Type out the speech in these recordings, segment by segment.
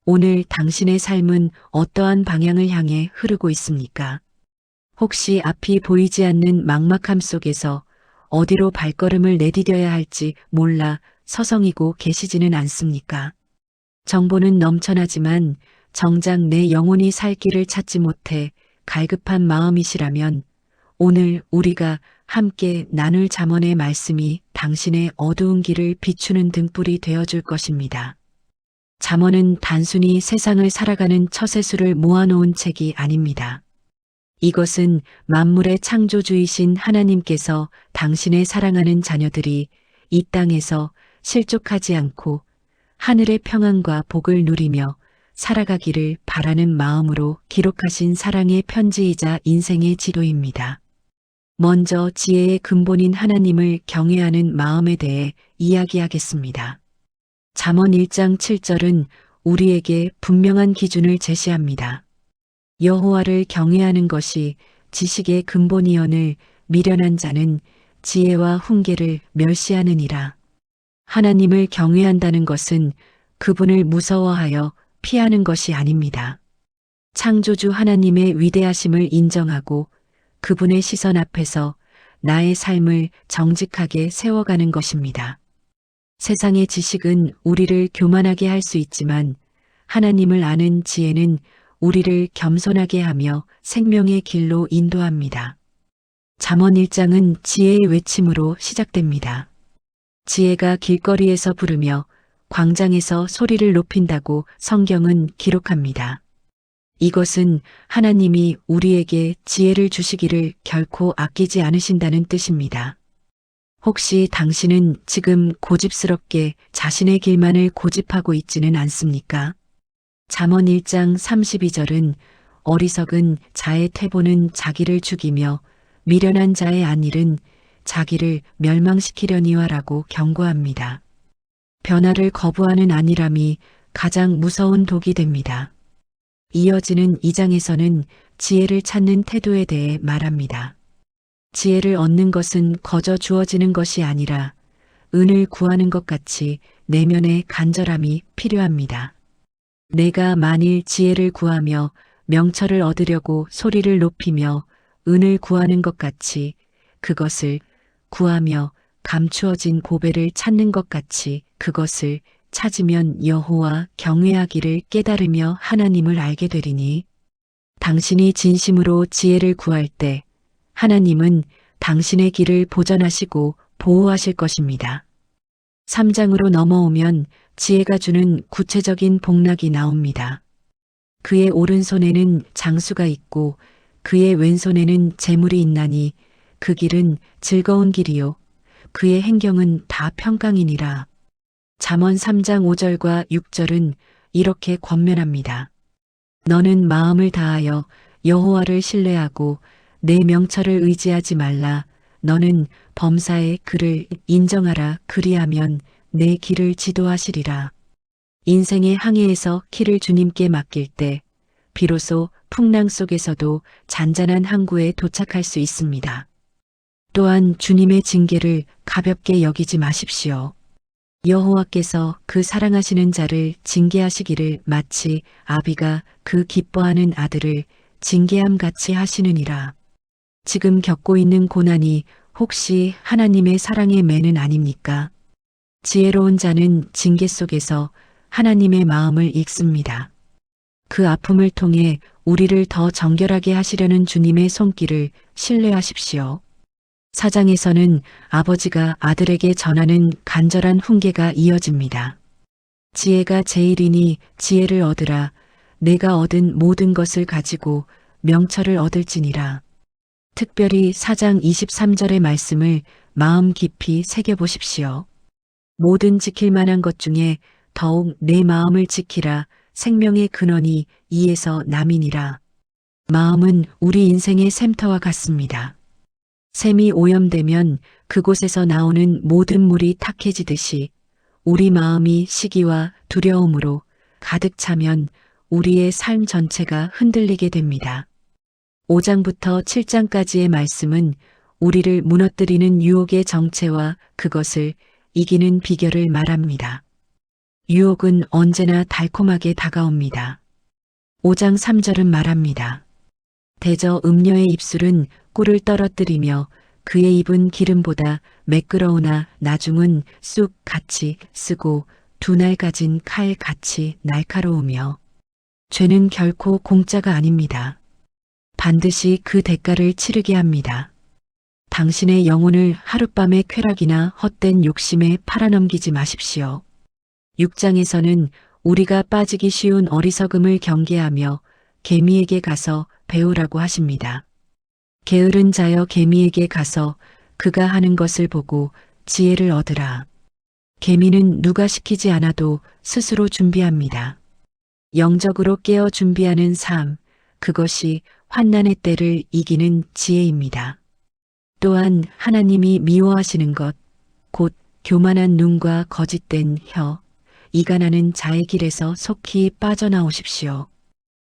오늘 당신의 삶은 어떠한 방향을 향해 흐르고 있습니까? 혹시 앞이 보이지 않는 막막함 속에서 어디로 발걸음을 내디뎌야 할지 몰라 서성이고 계시지는 않습니까? 정보는 넘쳐나지만 정작 내 영혼이 살 길을 찾지 못해 갈급한 마음이시라면 오늘 우리가 함께 나눌 잠언의 말씀이 당신의 어두운 길을 비추는 등불이 되어줄 것입니다. 잠언은 단순히 세상을 살아가는 처세술을 모아놓은 책이 아닙니다. 이것은 만물의 창조주이신 하나님께서 당신의 사랑하는 자녀들이 이 땅에서 실족하지 않고 하늘의 평안과 복을 누리며 살아가기를 바라는 마음으로 기록하신 사랑의 편지이자 인생의 지도입니다. 먼저 지혜의 근본인 하나님을 경외하는 마음에 대해 이야기하겠습니다. 잠언 1장 7절은 우리에게 분명한 기준을 제시합니다. 여호와를 경외하는 것이 지식의 근본이언을 미련한 자는 지혜와 훈계를 멸시하느니라. 하나님을 경외한다는 것은 그분을 무서워하여 피하는 것이 아닙니다. 창조주 하나님의 위대하심을 인정하고 그분의 시선 앞에서 나의 삶을 정직하게 세워가는 것입니다. 세상의 지식은 우리를 교만하게 할 수 있지만 하나님을 아는 지혜는 우리를 겸손하게 하며 생명의 길로 인도합니다. 잠언 1장은 지혜의 외침으로 시작됩니다. 지혜가 길거리에서 부르며 광장에서 소리를 높인다고 성경은 기록합니다. 이것은 하나님이 우리에게 지혜를 주시기를 결코 아끼지 않으신다는 뜻입니다. 혹시 당신은 지금 고집스럽게 자신의 길만을 고집하고 있지는 않습니까? 잠언 1장 32절은 어리석은 자의 태보는 자기를 죽이며 미련한 자의 안일은 자기를 멸망시키려니와라고 경고합니다. 변화를 거부하는 안일함이 가장 무서운 독이 됩니다. 이어지는 2장에서는 지혜를 찾는 태도에 대해 말합니다. 지혜를 얻는 것은 거저 주어지는 것이 아니라 은을 구하는 것 같이 내면의 간절함이 필요합니다. 내가 만일 지혜를 구하며 명철을 얻으려고 소리를 높이며 은을 구하는 것 같이 그것을 구하며 감추어진 고배를 찾는 것 같이 그것을 찾으면 여호와 경외하기를 깨달으며 하나님을 알게 되리니 당신이 진심으로 지혜를 구할 때 하나님은 당신의 길을 보전하시고 보호하실 것입니다. 3장으로 넘어오면 지혜가 주는 구체적인 복락이 나옵니다. 그의 오른손에는 장수가 있고 그의 왼손에는 재물이 있나니 그 길은 즐거운 길이요 그의 행경은 다 평강이니라. 잠언 3장 5절과 6절은 이렇게 권면합니다. 너는 마음을 다하여 여호와를 신뢰하고 내 명철을 의지하지 말라. 너는 범사의 그를 인정하라. 그리하면 내 길을 지도하시리라. 인생의 항해에서 키를 주님께 맡길 때 비로소 풍랑 속에서도 잔잔한 항구에 도착할 수 있습니다. 또한 주님의 징계를 가볍게 여기지 마십시오. 여호와께서 그 사랑하시는 자를 징계하시기를 마치 아비가 그 기뻐하는 아들을 징계함 같이 하시느니라. 지금 겪고 있는 고난이 혹시 하나님의 사랑의 매는 아닙니까? 지혜로운 자는 징계 속에서 하나님의 마음을 읽습니다. 그 아픔을 통해 우리를 더 정결하게 하시려는 주님의 손길을 신뢰하십시오. 4장에서는 아버지가 아들에게 전하는 간절한 훈계가 이어집니다. 지혜가 제일이니 지혜를 얻으라. 내가 얻은 모든 것을 가지고 명철을 얻을지니라. 특별히 4장 23절의 말씀을 마음 깊이 새겨보십시오. 모든 지킬 만한 것 중에 더욱 내 마음을 지키라. 생명의 근원이 이에서 남이니라. 마음은 우리 인생의 샘터와 같습니다. 샘이 오염되면 그곳에서 나오는 모든 물이 탁해지듯이 우리 마음이 시기와 두려움으로 가득 차면 우리의 삶 전체가 흔들리게 됩니다. 5장부터 7장까지의 말씀은 우리를 무너뜨리는 유혹의 정체와 그것을 이기는 비결을 말합니다. 유혹은 언제나 달콤하게 다가옵니다. 5장 3절은 말합니다. 대저 음녀의 입술은 꿀을 떨어뜨리며 그의 입은 기름보다 매끄러우나 나중은 쑥 같이 쓰고 두 날 가진 칼 같이 날카로우며 죄는 결코 공짜가 아닙니다. 반드시 그 대가를 치르게 합니다. 당신의 영혼을 하룻밤의 쾌락이나 헛된 욕심에 팔아넘기지 마십시오. 6장에서는 우리가 빠지기 쉬운 어리석음을 경계하며 개미에게 가서 배우라고 하십니다. 게으른 자여 개미에게 가서 그가 하는 것을 보고 지혜를 얻으라. 개미는 누가 시키지 않아도 스스로 준비합니다. 영적으로 깨어 준비하는 삶, 그것이 환난의 때를 이기는 지혜입니다. 또한 하나님이 미워하시는 것, 곧 교만한 눈과 거짓된 혀, 이간하는 자의 길에서 속히 빠져나오십시오.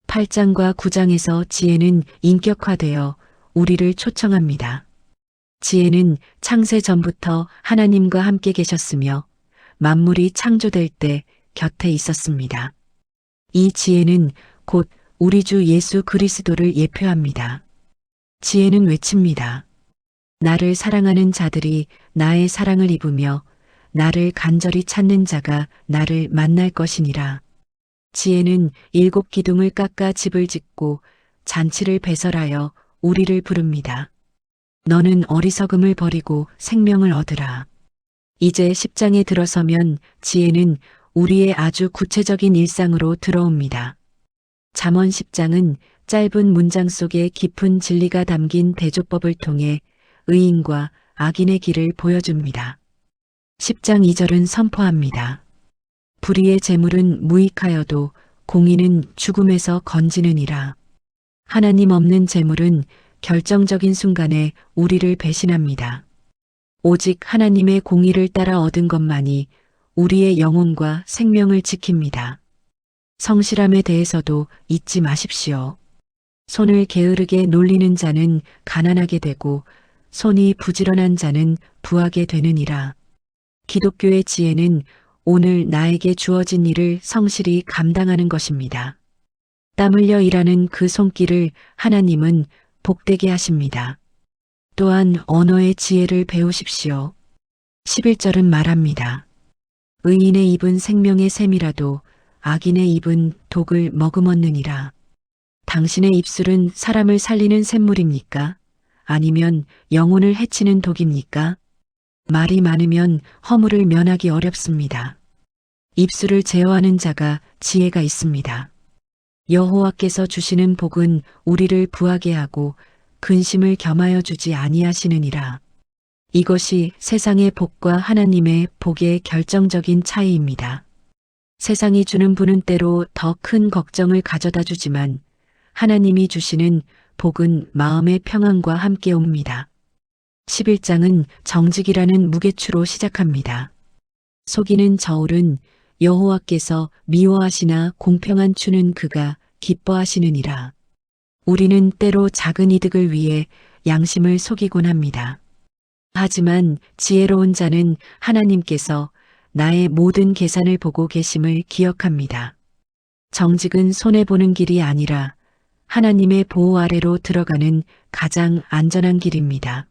8장과 9장에서 지혜는 인격화되어 우리를 초청합니다. 지혜는 창세 전부터 하나님과 함께 계셨으며 만물이 창조될 때 곁에 있었습니다. 이 지혜는 곧 우리 주 예수 그리스도를 예표합니다. 지혜는 외칩니다. 나를 사랑하는 자들이 나의 사랑을 입으며 나를 간절히 찾는 자가 나를 만날 것이니라. 지혜는 7 기둥을 깎아 집을 짓고 잔치를 배설하여 우리를 부릅니다. 너는 어리석음을 버리고 생명을 얻으라. 이제 10장에 들어서면 지혜는 우리의 아주 구체적인 일상으로 들어옵니다. 잠언 10장은 짧은 문장 속에 깊은 진리가 담긴 대조법을 통해 의인과 악인의 길을 보여줍니다. 10장 2절은 선포합니다. 불의의 재물은 무익하여도 공의는 죽음에서 건지느니라. 하나님 없는 재물은 결정적인 순간에 우리를 배신합니다. 오직 하나님의 공의를 따라 얻은 것만이 우리의 영혼과 생명을 지킵니다. 성실함에 대해서도 잊지 마십시오. 손을 게으르게 놀리는 자는 가난하게 되고 손이 부지런한 자는 부하게 되느니라. 기독교의 지혜는 오늘 나에게 주어진 일을 성실히 감당하는 것입니다. 땀 흘려 일하는 그 손길을 하나님은 복되게 하십니다. 또한 언어의 지혜를 배우십시오. 11절은 말합니다. 의인의 입은 생명의 샘이라도 악인의 입은 독을 머금었느니라. 당신의 입술은 사람을 살리는 샘물입니까? 아니면 영혼을 해치는 독입니까? 말이 많으면 허물을 면하기 어렵습니다. 입술을 제어하는 자가 지혜가 있습니다. 여호와께서 주시는 복은 우리를 부하게 하고 근심을 겸하여 주지 아니하시느니라. 이것이 세상의 복과 하나님의 복의 결정적인 차이입니다. 세상이 주는 부는 때로 더 큰 걱정을 가져다 주지만 하나님이 주시는 복은 마음의 평안과 함께 옵니다. 11장은 정직이라는 무게추로 시작합니다. 속이는 저울은 여호와께서 미워하시나 공평한 추는 그가 기뻐하시느니라. 우리는 때로 작은 이득을 위해 양심을 속이곤 합니다. 하지만 지혜로운 자는 하나님께서 나의 모든 계산을 보고 계심을 기억합니다. 정직은 손해보는 길이 아니라 하나님의 보호 아래로 들어가는 가장 안전한 길입니다.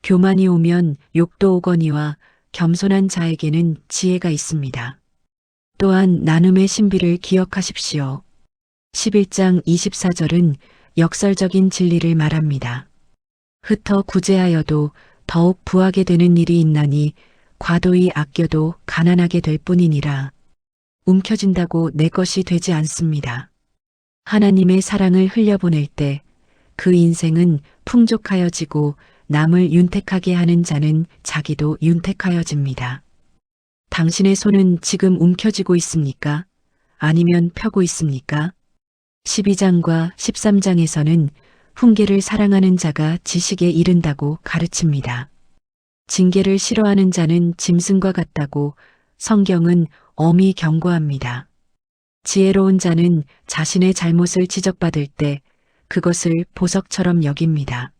교만이 오면 욕도 오거니와 겸손한 자에게는 지혜가 있습니다. 또한 나눔의 신비를 기억하십시오. 11장 24절은 역설적인 진리를 말합니다. 흩어 구제하여도 더욱 부하게 되는 일이 있나니 과도히 아껴도 가난하게 될 뿐이니라. 움켜진다고 내 것이 되지 않습니다. 하나님의 사랑을 흘려보낼 때 그 인생은 풍족하여지고 남을 윤택하게 하는 자는 자기도 윤택하여집니다. 당신의 손은 지금 움켜쥐고 있습니까? 아니면 펴고 있습니까? 12장과 13장에서는 훈계를 사랑하는 자가 지식에 이른다고 가르칩니다. 징계를 싫어하는 자는 짐승과 같다고 성경은 엄히 경고합니다. 지혜로운 자는 자신의 잘못을 지적받을 때 그것을 보석처럼 여깁니다.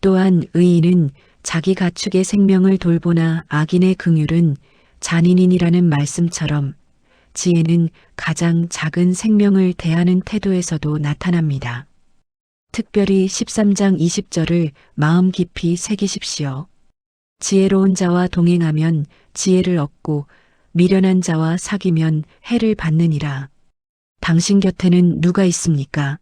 또한 의인은 자기 가축의 생명을 돌보나 악인의 긍휼은 잔인인이라는 말씀처럼 지혜는 가장 작은 생명을 대하는 태도에서도 나타납니다. 특별히 13장 20절을 마음 깊이 새기십시오. 지혜로운 자와 동행하면 지혜를 얻고 미련한 자와 사귀면 해를 받느니라. 당신 곁에는 누가 있습니까?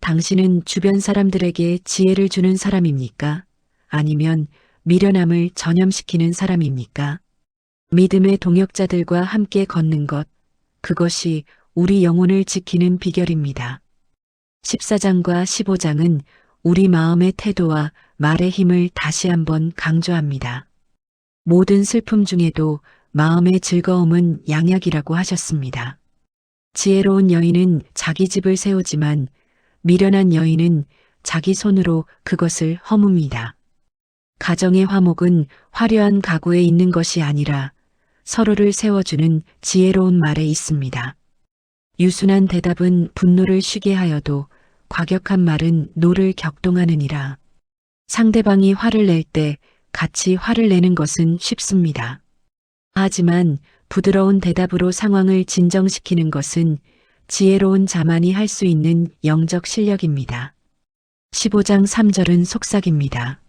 당신은 주변 사람들에게 지혜를 주는 사람입니까? 아니면 미련함을 전염시키는 사람입니까? 믿음의 동역자들과 함께 걷는 것, 그것이 우리 영혼을 지키는 비결입니다. 14장과 15장은 우리 마음의 태도와 말의 힘을 다시 한번 강조합니다. 모든 슬픔 중에도 마음의 즐거움은 양약이라고 하셨습니다. 지혜로운 여인은 자기 집을 세우지만 미련한 여인은 자기 손으로 그것을 허뭅니다. 가정의 화목은 화려한 가구에 있는 것이 아니라 서로를 세워주는 지혜로운 말에 있습니다. 유순한 대답은 분노를 쉬게 하여도 과격한 말은 노를 격동하느니라. 상대방이 화를 낼 때 같이 화를 내는 것은 쉽습니다. 하지만 부드러운 대답으로 상황을 진정시키는 것은 지혜로운 자만이 할 수 있는 영적 실력입니다. 15장 3절은 속삭입니다.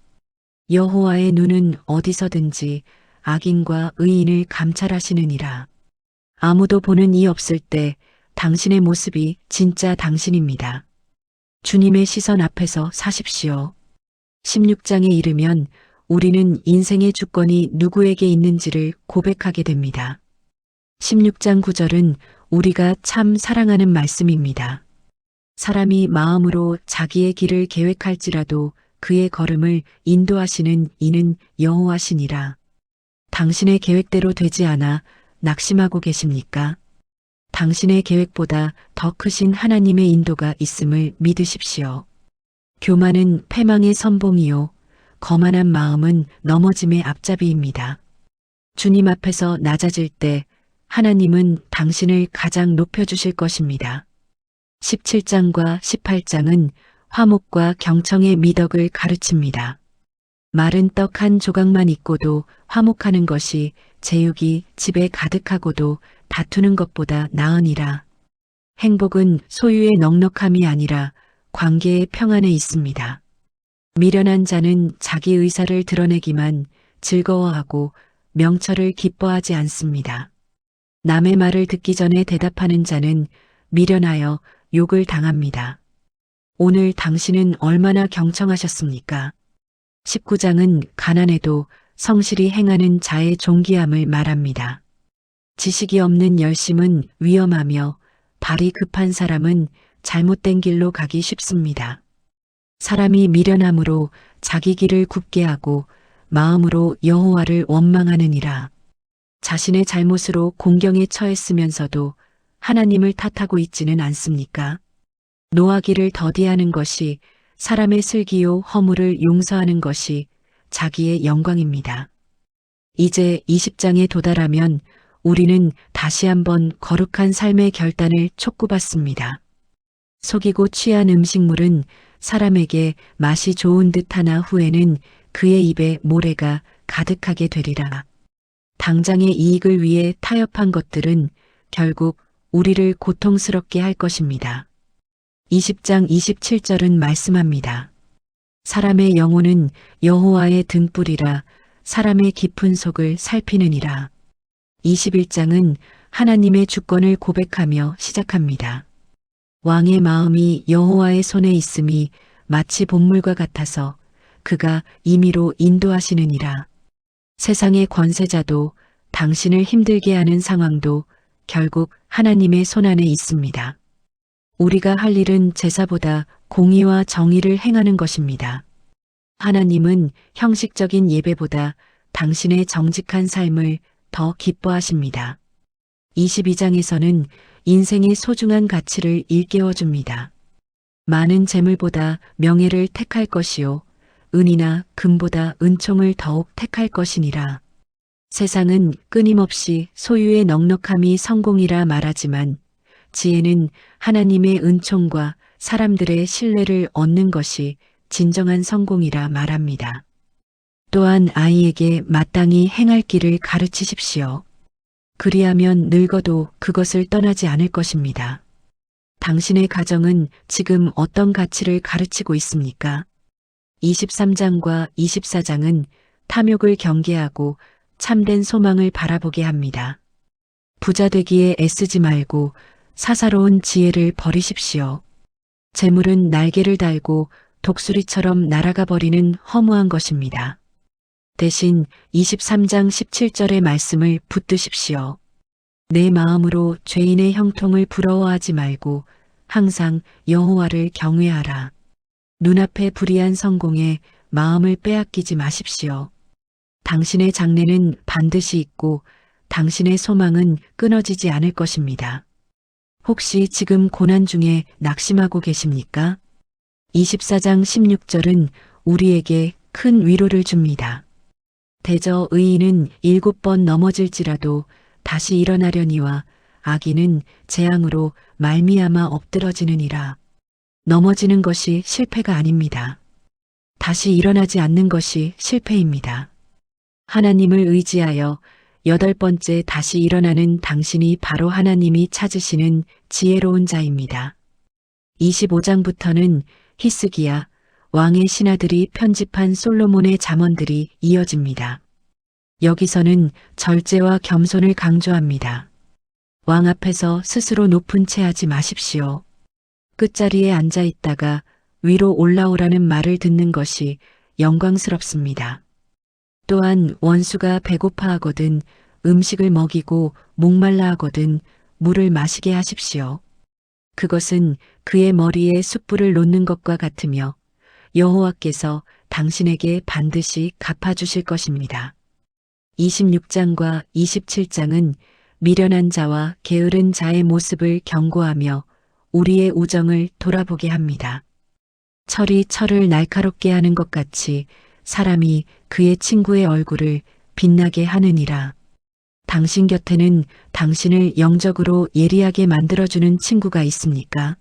여호와의 눈은 어디서든지 악인과 의인을 감찰하시느니라. 아무도 보는 이 없을 때 당신의 모습이 진짜 당신입니다. 주님의 시선 앞에서 사십시오. 16장에 이르면 우리는 인생의 주권이 누구에게 있는지를 고백하게 됩니다. 16장 9절은 우리가 참 사랑하는 말씀입니다. 사람이 마음으로 자기의 길을 계획할지라도 그의 걸음을 인도하시는 이는 여호와시니라. 당신의 계획대로 되지 않아 낙심하고 계십니까? 당신의 계획보다 더 크신 하나님의 인도가 있음을 믿으십시오. 교만은 패망의 선봉이요 거만한 마음은 넘어짐의 앞잡이입니다. 주님 앞에서 낮아질 때 하나님은 당신을 가장 높여주실 것입니다. 17장과 18장은 화목과 경청의 미덕을 가르칩니다. 마른 떡 한 조각만 있고도 화목하는 것이 제육이 집에 가득하고도 다투는 것보다 나으니라. 행복은 소유의 넉넉함이 아니라 관계의 평안에 있습니다. 미련한 자는 자기 의사를 드러내기만 즐거워하고 명철을 기뻐하지 않습니다. 남의 말을 듣기 전에 대답하는 자는 미련하여 욕을 당합니다. 오늘 당신은 얼마나 경청하셨습니까? 19장은 가난해도 성실히 행하는 자의 존귀함을 말합니다. 지식이 없는 열심은 위험하며 발이 급한 사람은 잘못된 길로 가기 쉽습니다. 사람이 미련함으로 자기 길을 굽게 하고 마음으로 여호와를 원망하느니라. 자신의 잘못으로 공경에 처했으면서도 하나님을 탓하고 있지는 않습니까? 노하기를 더디하는 것이 사람의 슬기요 허물을 용서하는 것이 자기의 영광입니다. 이제 20장에 도달하면 우리는 다시 한번 거룩한 삶의 결단을 촉구받습니다. 속이고 취한 음식물은 사람에게 맛이 좋은 듯하나 후에는 그의 입에 모래가 가득하게 되리라. 당장의 이익을 위해 타협한 것들은 결국 우리를 고통스럽게 할 것입니다. 20장 27절은 말씀합니다. 사람의 영혼은 여호와의 등불이라 사람의 깊은 속을 살피느니라. 21장은 하나님의 주권을 고백하며 시작합니다. 왕의 마음이 여호와의 손에 있음이 마치 봇물과 같아서 그가 임의로 인도하시느니라. 세상의 권세자도 당신을 힘들게 하는 상황도 결국 하나님의 손안에 있습니다. 우리가 할 일은 제사보다 공의와 정의를 행하는 것입니다. 하나님은 형식적인 예배보다 당신의 정직한 삶을 더 기뻐하십니다. 22장에서는 인생의 소중한 가치를 일깨워 줍니다. 많은 재물보다 명예를 택할 것이요 은이나 금보다 은총을 더욱 택할 것이니라. 세상은 끊임없이 소유의 넉넉함이 성공이라 말하지만 지혜는 하나님의 은총과 사람들의 신뢰를 얻는 것이 진정한 성공이라 말합니다. 또한 아이에게 마땅히 행할 길을 가르치십시오. 그리하면 늙어도 그것을 떠나지 않을 것입니다. 당신의 가정은 지금 어떤 가치를 가르치고 있습니까? 23장과 24장은 탐욕을 경계하고 참된 소망을 바라보게 합니다. 부자 되기에 애쓰지 말고 사사로운 지혜를 버리십시오. 재물은 날개를 달고 독수리처럼 날아가 버리는 허무한 것입니다. 대신 23장 17절의 말씀을 붙드십시오. 내 마음으로 죄인의 형통을 부러워하지 말고 항상 여호와를 경외하라. 눈앞에 불이한 성공에 마음을 빼앗기지 마십시오. 당신의 장래는 반드시 있고 당신의 소망은 끊어지지 않을 것입니다. 혹시 지금 고난 중에 낙심하고 계십니까? 24장 16절은 우리에게 큰 위로를 줍니다. 대저 의인은 7번 넘어질지라도 다시 일어나려니와 악인은 재앙으로 말미암아 엎드러지느니라. 넘어지는 것이 실패가 아닙니다. 다시 일어나지 않는 것이 실패입니다. 하나님을 의지하여 8번째 다시 일어나는 당신이 바로 하나님이 찾으시는 지혜로운 자입니다. 25장부터는 히스기야 왕의 신하들이 편집한 솔로몬의 잠언들이 이어집니다. 여기서는 절제와 겸손을 강조합니다. 왕 앞에서 스스로 높은 채 하지 마십시오. 끝자리에 앉아 있다가 위로 올라오라는 말을 듣는 것이 영광스럽습니다. 또한 원수가 배고파하거든 음식을 먹이고 목말라 하거든 물을 마시게 하십시오. 그것은 그의 머리에 숯불을 놓는 것과 같으며 여호와께서 당신에게 반드시 갚아주실 것입니다. 26장과 27장은 미련한 자와 게으른 자의 모습을 경고하며 우리의 우정을 돌아보게 합니다. 철이 철을 날카롭게 하는 것 같이 사람이 그의 친구의 얼굴을 빛나게 하느니라. 당신 곁에는 당신을 영적으로 예리하게 만들어주는 친구가 있습니까?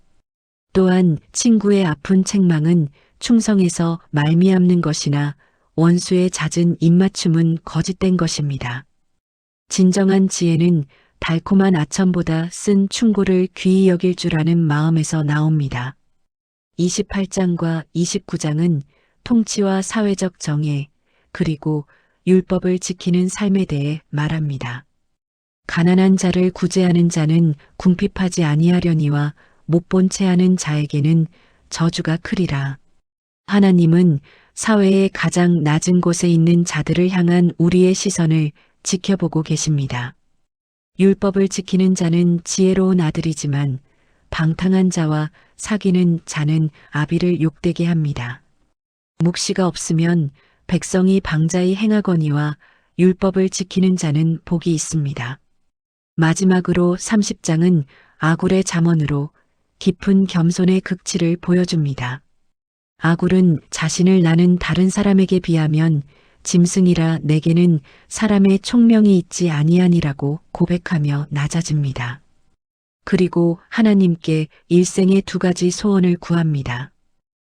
또한 친구의 아픈 책망은 충성에서 말미암는 것이나 원수의 잦은 입맞춤은 거짓된 것입니다. 진정한 지혜는 달콤한 아첨보다 쓴 충고를 귀히 여길 줄 아는 마음에서 나옵니다. 28장과 29장은 통치와 사회적 정의, 그리고 율법을 지키는 삶에 대해 말합니다. 가난한 자를 구제하는 자는 궁핍하지 아니하려니와 못 본 채 하는 자에게는 저주가 크리라. 하나님은 사회의 가장 낮은 곳에 있는 자들을 향한 우리의 시선을 지켜보고 계십니다. 율법을 지키는 자는 지혜로운 아들이지만 방탕한 자와 사귀는 자는 아비를 욕되게 합니다. 묵시가 없으면 백성이 방자히 행하거니와 율법을 지키는 자는 복이 있습니다. 마지막으로 30장은 아굴의 잠언으로 깊은 겸손의 극치를 보여줍니다. 아굴은 자신을 나는 다른 사람에게 비하면 짐승이라 내게는 사람의 총명이 있지 아니하니라고 고백하며 낮아집니다. 그리고 하나님께 일생의 2가지 소원을 구합니다.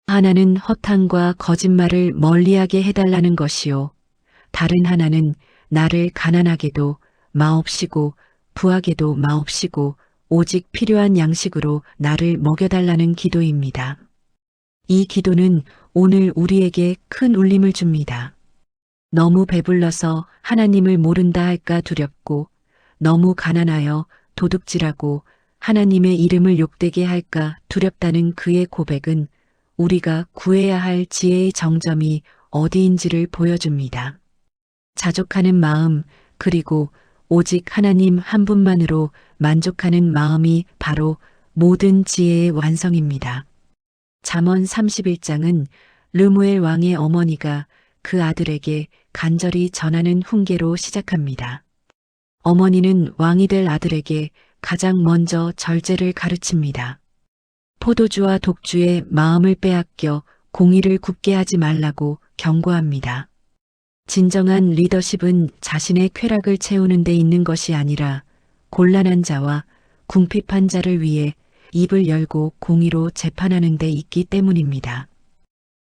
하나는 허탄과 거짓말을 멀리하게 해달라는 것이요. 다른 하나는 나를 가난하게도 마옵시고 부하게도 마옵시고 오직 필요한 양식으로 나를 먹여달라는 기도입니다. 이 기도는 오늘 우리에게 큰 울림을 줍니다. 너무 배불러서 하나님을 모른다 할까 두렵고 너무 가난하여 도둑질하고 하나님의 이름을 욕되게 할까 두렵다는 그의 고백은 우리가 구해야 할 지혜의 정점이 어디인지를 보여줍니다. 자족하는 마음, 그리고 오직 하나님 한 분만으로 만족하는 마음이 바로 모든 지혜의 완성입니다. 잠언 31장은 르무엘 왕의 어머니가 그 아들에게 간절히 전하는 훈계로 시작합니다. 어머니는 왕이 될 아들에게 가장 먼저 절제를 가르칩니다. 포도주와 독주에 마음을 빼앗겨 공의를 굽게 하지 말라고 경고합니다. 진정한 리더십은 자신의 쾌락을 채우는 데 있는 것이 아니라 곤란한 자와 궁핍한 자를 위해 입을 열고 공의로 재판하는 데 있기 때문입니다.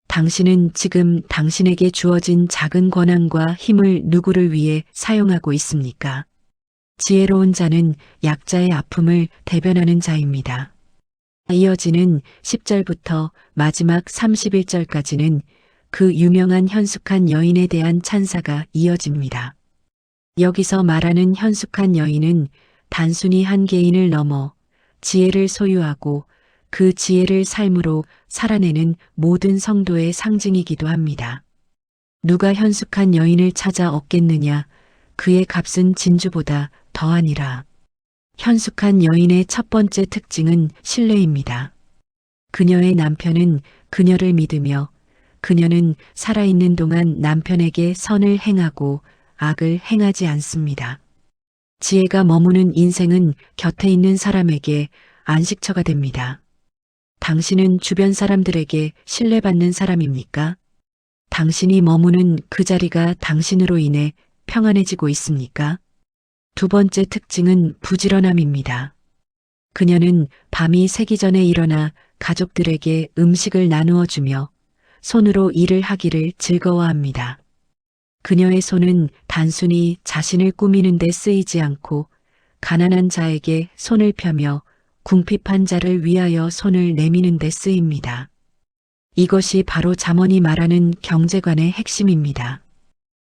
당신은 지금 당신에게 주어진 작은 권한과 힘을 누구를 위해 사용하고 있습니까? 지혜로운 자는 약자의 아픔을 대변하는 자입니다. 이어지는 10절부터 마지막 31절까지는 그 유명한 현숙한 여인에 대한 찬사가 이어집니다. 여기서 말하는 현숙한 여인은 단순히 한 개인을 넘어 지혜를 소유하고 그 지혜를 삶으로 살아내는 모든 성도의 상징이기도 합니다. 누가 현숙한 여인을 찾아 얻겠느냐? 그의 값은 진주보다 더하니라. 현숙한 여인의 첫 번째 특징은 신뢰입니다. 그녀의 남편은 그녀를 믿으며 그녀는 살아있는 동안 남편에게 선을 행하고 악을 행하지 않습니다. 지혜가 머무는 인생은 곁에 있는 사람에게 안식처가 됩니다. 당신은 주변 사람들에게 신뢰받는 사람입니까? 당신이 머무는 그 자리가 당신으로 인해 평안해지고 있습니까? 두 번째 특징은 부지런함입니다. 그녀는 밤이 새기 전에 일어나 가족들에게 음식을 나누어 주며 손으로 일을 하기를 즐거워합니다. 그녀의 손은 단순히 자신을 꾸미는 데 쓰이지 않고 가난한 자에게 손을 펴며 궁핍한 자를 위하여 손을 내미는 데 쓰입니다. 이것이 바로 잠언이 말하는 경제관의 핵심입니다.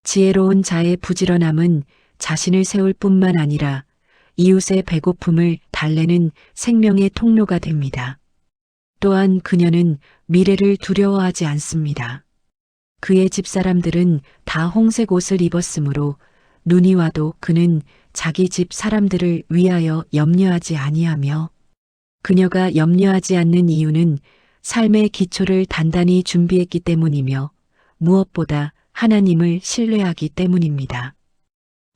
지혜로운 자의 부지런함은 자신을 세울 뿐만 아니라 이웃의 배고픔을 달래는 생명의 통로가 됩니다. 또한 그녀는 미래를 두려워하지 않습니다. 그의 집사람들은 다 홍색 옷을 입었으므로 눈이 와도 그는 자기 집 사람들을 위하여 염려하지 아니하며 그녀가 염려하지 않는 이유는 삶의 기초를 단단히 준비했기 때문이며 무엇보다 하나님을 신뢰하기 때문입니다.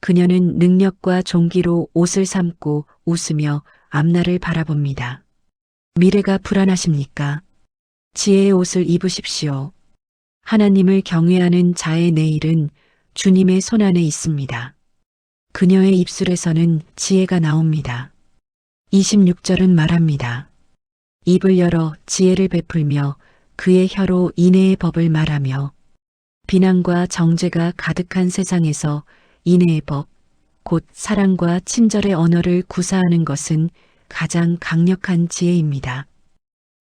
그녀는 능력과 종기로 옷을 삼고 웃으며 앞날을 바라봅니다. 미래가 불안하십니까? 지혜의 옷을 입으십시오. 하나님을 경외하는 자의 내일은 주님의 손안에 있습니다. 그녀의 입술에서는 지혜가 나옵니다. 26절은 말합니다. 입을 열어 지혜를 베풀며 그의 혀로 인애의 법을 말하며 비난과 정죄가 가득한 세상에서 인애의 법, 곧 사랑과 친절의 언어를 구사하는 것은 가장 강력한 지혜입니다.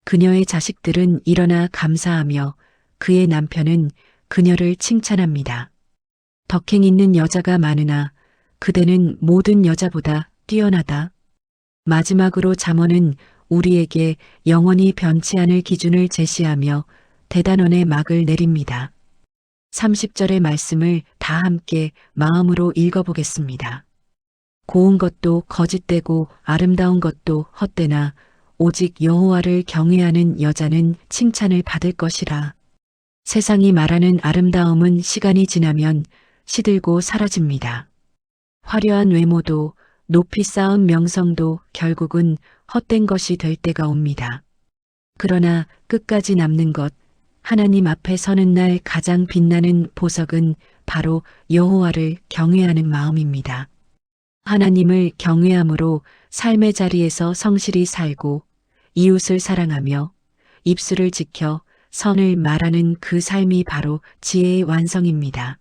그녀의 자식들은 일어나 감사하며 그의 남편은 그녀를 칭찬합니다. 덕행 있는 여자가 많으나 그대는 모든 여자보다 뛰어나다. 마지막으로 잠언은 우리에게 영원히 변치 않을 기준을 제시하며 대단원의 막을 내립니다. 30절의 말씀을 다 함께 마음으로 읽어보겠습니다. 고운 것도 거짓되고 아름다운 것도 헛되나 오직 여호와를 경외하는 여자는 칭찬을 받을 것이라. 세상이 말하는 아름다움은 시간이 지나면 시들고 사라집니다. 화려한 외모도 높이 쌓은 명성도 결국은 헛된 것이 될 때가 옵니다. 그러나 끝까지 남는 것, 하나님 앞에 서는 날 가장 빛나는 보석은 바로 여호와를 경외하는 마음입니다. 하나님을 경외함으로 삶의 자리에서 성실히 살고 이웃을 사랑하며 입술을 지켜 선을 말하는 그 삶이 바로 지혜의 완성입니다.